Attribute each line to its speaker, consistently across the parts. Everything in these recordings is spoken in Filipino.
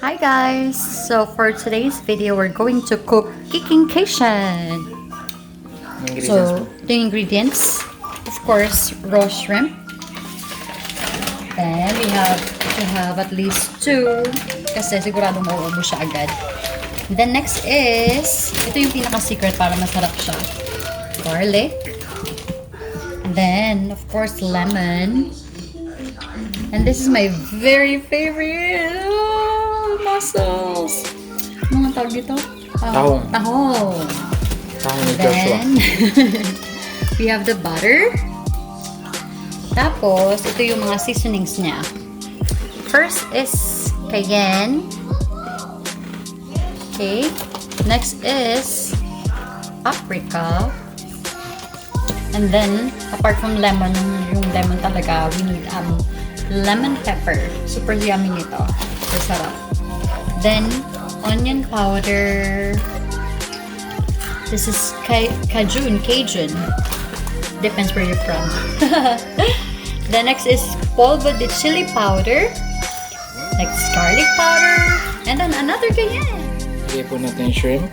Speaker 1: Hi guys! So for today's video, we're going to cook Kickin Kasian. So, the ingredients, of course, raw shrimp. Then we have to have at least 2 kasi siguradong mauubos siya agad. Then next is, ito yung pinaka-secret para masarap siya. Garlic. And then, of course, lemon. And this is my very favorite mussels. Ano nga tawag dito?
Speaker 2: Tahong.
Speaker 1: Tahong.
Speaker 2: Tahong ni Joshua.
Speaker 1: Then, we have the butter. Tapos, ito yung mga seasonings niya. First is cayenne. Okay. Next is paprika. And then, apart from lemon, yung lemon talaga, we need lemon pepper. Super yummy nito. Super sarap. Then, onion powder. This is Cajun. Depends where you're from. The next is polvo de chili powder. Next, garlic powder. And then another cayenne.
Speaker 2: Lagay po natin yung shrimp.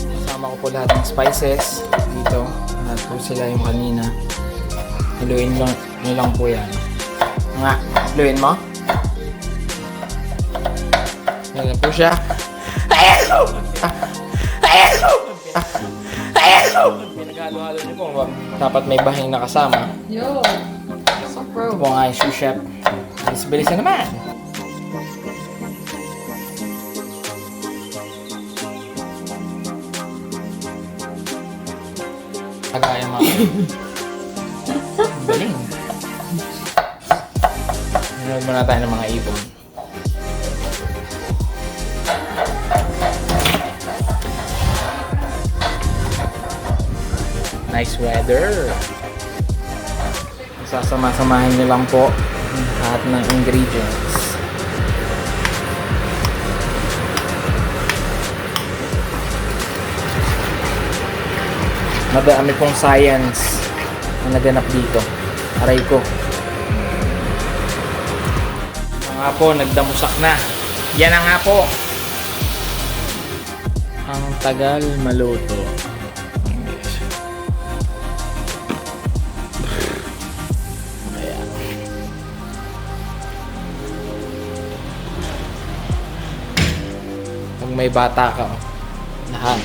Speaker 2: Kasama ko po lahat ng spices dito. Lahat po sila yung kanina. Haluin lang po yan. Nga, haluin mo. Ayan po siya. Pinaghalo-halo niyo po. Dapat may bahing nakasama.
Speaker 1: Yo! So pro.
Speaker 2: Ito po ang aking sous chef. Bilis-bilis na naman. Kagaya mga. Galing. Nanood muna tayo ng mga ibon. Nice weather. Sasama-samahin nyo lang po lahat ng ingredients. Madami pong science na naganap dito. Aray ko. Nga po, nagdamusak na. Yan na nga po. Ang tagal maluto. Ayan. Pag may bata ka, lahat.